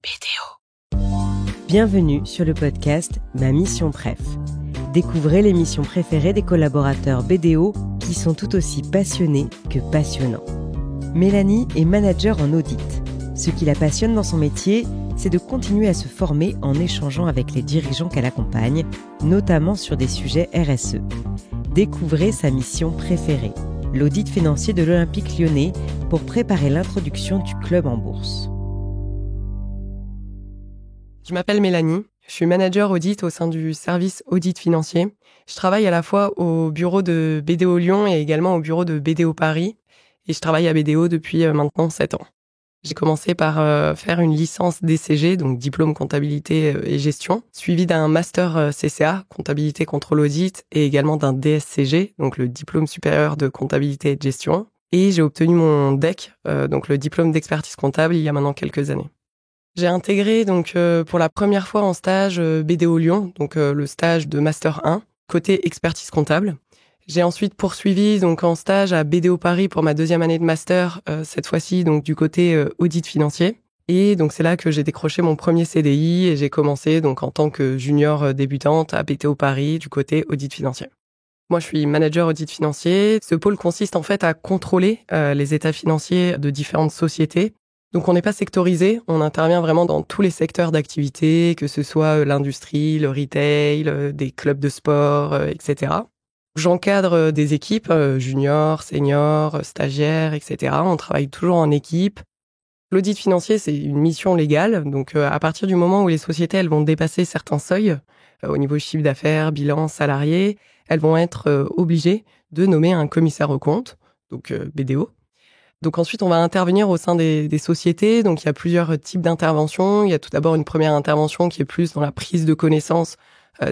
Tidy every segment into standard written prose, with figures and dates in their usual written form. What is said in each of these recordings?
BDO. Bienvenue sur le podcast Ma Mission Préf. Découvrez les missions préférées des collaborateurs BDO qui sont tout aussi passionnés que passionnants. Mélanie est manager en audit. Ce qui la passionne dans son métier, c'est de continuer à se former en échangeant avec les dirigeants qu'elle accompagne, notamment sur des sujets RSE. Découvrez sa mission préférée, l'audit financier de l'Olympique Lyonnais, pour préparer l'introduction du club en bourse. Je m'appelle Mélanie, je suis manager audit au sein du service audit financier. Je travaille à la fois au bureau de BDO Lyon et également au bureau de BDO Paris. Et je travaille à BDO depuis maintenant 7 ans. J'ai commencé par faire une licence DCG, donc diplôme comptabilité et gestion, suivi d'un master CCA, comptabilité contrôle audit, et également d'un DSCG, donc le diplôme supérieur de comptabilité et de gestion. Et j'ai obtenu mon DEC, donc le diplôme d'expertise comptable, il y a maintenant quelques années. J'ai intégré donc pour la première fois en stage BDO Lyon, donc le stage de Master 1, côté expertise comptable. J'ai ensuite poursuivi donc en stage à BDO Paris pour ma deuxième année de master, cette fois-ci donc du côté audit financier. Et donc c'est là que j'ai décroché mon premier CDI et j'ai commencé donc en tant que junior débutante à BDO Paris du côté audit financier. Moi, je suis manager audit financier. Ce pôle consiste en fait à contrôler les états financiers de différentes sociétés. Donc, on n'est pas sectorisé, on intervient vraiment dans tous les secteurs d'activité, que ce soit l'industrie, le retail, des clubs de sport, etc. J'encadre des équipes, juniors, seniors, stagiaires, etc. On travaille toujours en équipe. L'audit financier, c'est une mission légale. Donc, à partir du moment où les sociétés elles vont dépasser certains seuils, au niveau chiffre d'affaires, bilan, salariés, elles vont être obligées de nommer un commissaire aux comptes, donc BDO. Donc ensuite, on va intervenir au sein des sociétés. Donc il y a plusieurs types d'interventions. Il y a tout d'abord une première intervention qui est plus dans la prise de connaissance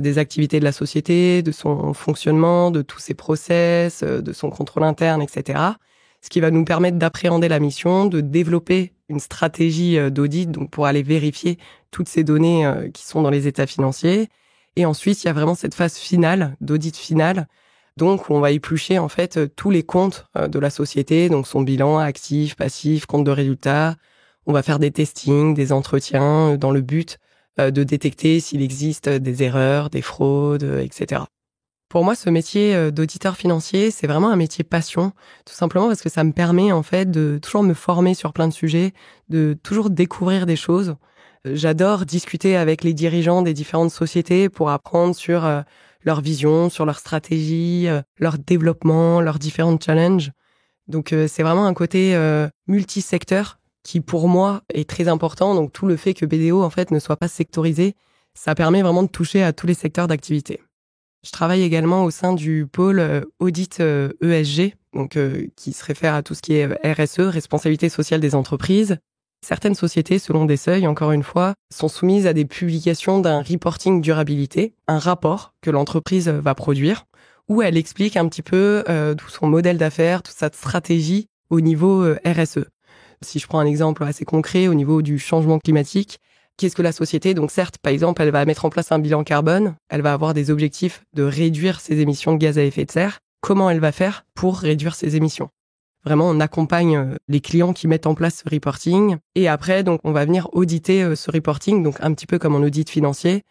des activités de la société, de son fonctionnement, de tous ses process, de son contrôle interne, etc. Ce qui va nous permettre d'appréhender la mission, de développer une stratégie d'audit, donc pour aller vérifier toutes ces données qui sont dans les états financiers. Et ensuite, il y a vraiment cette phase finale, d'audit final. Donc, on va éplucher en fait tous les comptes de la société, donc son bilan, actif, passif, compte de résultats. On va faire des testings, des entretiens dans le but de détecter s'il existe des erreurs, des fraudes, etc. Pour moi, ce métier d'auditeur financier, c'est vraiment un métier passion, tout simplement parce que ça me permet en fait de toujours me former sur plein de sujets, de toujours découvrir des choses. J'adore discuter avec les dirigeants des différentes sociétés pour apprendre sur leur vision, sur leur stratégie, leur développement, leurs différents challenges. Donc c'est vraiment un côté multisecteur qui pour moi est très important. Donc tout le fait que BDO en fait ne soit pas sectorisé, ça permet vraiment de toucher à tous les secteurs d'activité. Je travaille également au sein du pôle audit ESG, donc qui se réfère à tout ce qui est RSE, responsabilité sociale des entreprises. Certaines sociétés, selon des seuils, encore une fois, sont soumises à des publications d'un reporting durabilité, un rapport que l'entreprise va produire, où elle explique un petit peu tout son modèle d'affaires, toute sa stratégie au niveau RSE. Si je prends un exemple assez concret au niveau du changement climatique, qu'est-ce que la société, donc certes, par exemple, elle va mettre en place un bilan carbone, elle va avoir des objectifs de réduire ses émissions de gaz à effet de serre. Comment elle va faire pour réduire ses émissions ? Vraiment, on accompagne les clients qui mettent en place ce reporting. Et après, donc, on va venir auditer ce reporting, donc un petit peu comme en audit financier,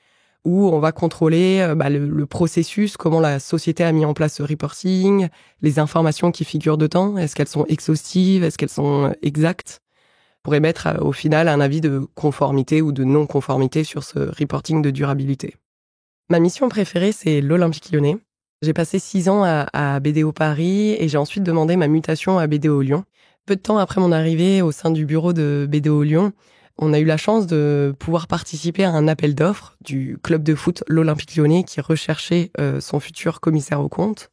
où on va contrôler le processus, comment la société a mis en place ce reporting, les informations qui figurent dedans, est-ce qu'elles sont exhaustives, est-ce qu'elles sont exactes, pour émettre au final un avis de conformité ou de non-conformité sur ce reporting de durabilité. Ma mission préférée, c'est l'Olympique Lyonnais. J'ai passé 6 ans à BDO Paris et j'ai ensuite demandé ma mutation à BDO Lyon. Peu de temps après mon arrivée au sein du bureau de BDO Lyon, on a eu la chance de pouvoir participer à un appel d'offres du club de foot l'Olympique Lyonnais qui recherchait son futur commissaire aux comptes.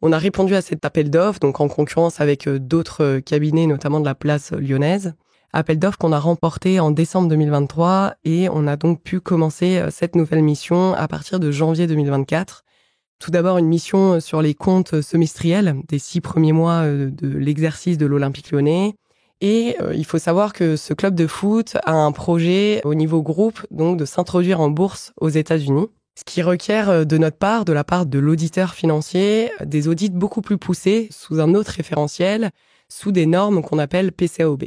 On a répondu à cet appel d'offres, donc en concurrence avec d'autres cabinets, notamment de la place lyonnaise. Appel d'offres qu'on a remporté en décembre 2023 et on a donc pu commencer cette nouvelle mission à partir de janvier 2024. Tout d'abord, une mission sur les comptes semestriels des 6 premiers mois de l'exercice de l'Olympique Lyonnais. Et il faut savoir que ce club de foot a un projet au niveau groupe, donc de s'introduire en bourse aux États-Unis, ce qui requiert de notre part, de la part de l'auditeur financier, des audits beaucoup plus poussés sous un autre référentiel, sous des normes qu'on appelle PCAOB.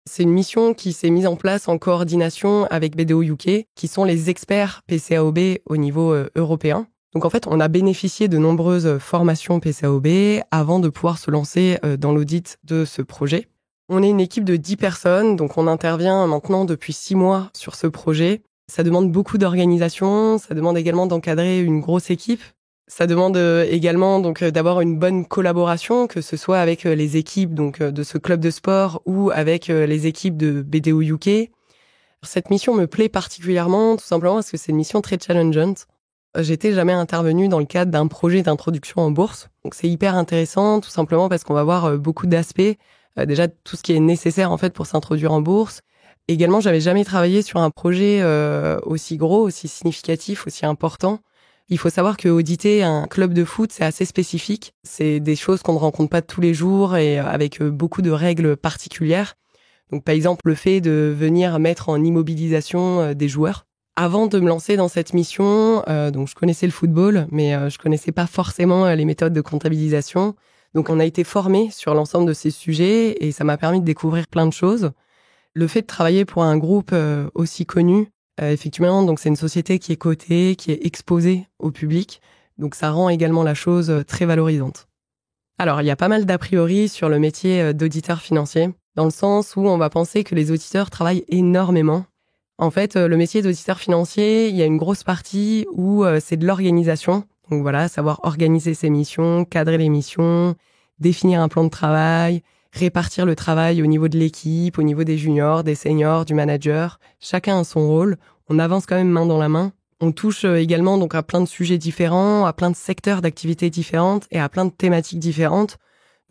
C'est une mission qui s'est mise en place en coordination avec BDO UK, qui sont les experts PCAOB au niveau européen. Donc en fait, on a bénéficié de nombreuses formations PCAOB avant de pouvoir se lancer dans l'audit de ce projet. On est une équipe de 10 personnes, donc on intervient maintenant depuis 6 mois sur ce projet. Ça demande beaucoup d'organisation, ça demande également d'encadrer une grosse équipe. Ça demande également donc d'avoir une bonne collaboration, que ce soit avec les équipes donc de ce club de sport ou avec les équipes de BDO UK. Cette mission me plaît particulièrement, tout simplement parce que c'est une mission très challengeante. J'étais jamais intervenue dans le cadre d'un projet d'introduction en bourse, donc c'est hyper intéressant, tout simplement parce qu'on va voir beaucoup d'aspects. Déjà tout ce qui est nécessaire en fait pour s'introduire en bourse. Également, j'avais jamais travaillé sur un projet aussi gros, aussi significatif, aussi important. Il faut savoir que auditer un club de foot, c'est assez spécifique. C'est des choses qu'on ne rencontre pas tous les jours et avec beaucoup de règles particulières. Donc, par exemple, le fait de venir mettre en immobilisation des joueurs. Avant de me lancer dans cette mission, donc je connaissais le football, mais je connaissais pas forcément les méthodes de comptabilisation. Donc, on a été formés sur l'ensemble de ces sujets et ça m'a permis de découvrir plein de choses. Le fait de travailler pour un groupe aussi connu, effectivement, donc c'est une société qui est cotée, qui est exposée au public. Donc, ça rend également la chose très valorisante. Alors, il y a pas mal d'a priori sur le métier d'auditeur financier, dans le sens où on va penser que les auditeurs travaillent énormément. En fait, le métier d'auditeur financier, il y a une grosse partie où c'est de l'organisation. Donc voilà, savoir organiser ses missions, cadrer les missions, définir un plan de travail, répartir le travail au niveau de l'équipe, au niveau des juniors, des seniors, du manager. Chacun a son rôle. On avance quand même main dans la main. On touche également donc à plein de sujets différents, à plein de secteurs d'activités différentes et à plein de thématiques différentes.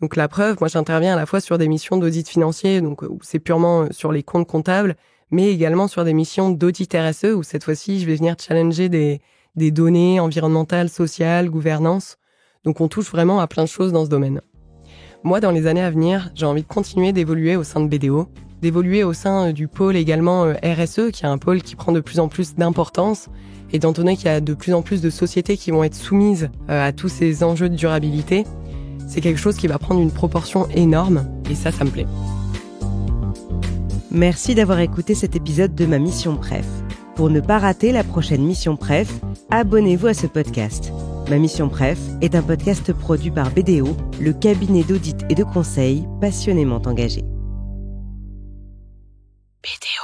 Donc la preuve, moi j'interviens à la fois sur des missions d'audit financier, donc où c'est purement sur les comptes comptables, mais également sur des missions d'audit RSE, où cette fois-ci je vais venir challenger des données environnementales, sociales, gouvernance. Donc on touche vraiment à plein de choses dans ce domaine. Moi, dans les années à venir, j'ai envie de continuer d'évoluer au sein de BDO, d'évoluer au sein du pôle également RSE, qui est un pôle qui prend de plus en plus d'importance, et étant donné qu'il y a de plus en plus de sociétés qui vont être soumises à tous ces enjeux de durabilité, c'est quelque chose qui va prendre une proportion énorme, et ça me plaît. Merci d'avoir écouté cet épisode de ma Mission Préf. Pour ne pas rater la prochaine Mission Préf, abonnez-vous à ce podcast. Ma Mission Préf est un podcast produit par BDO, le cabinet d'audit et de conseil passionnément engagé. BDO.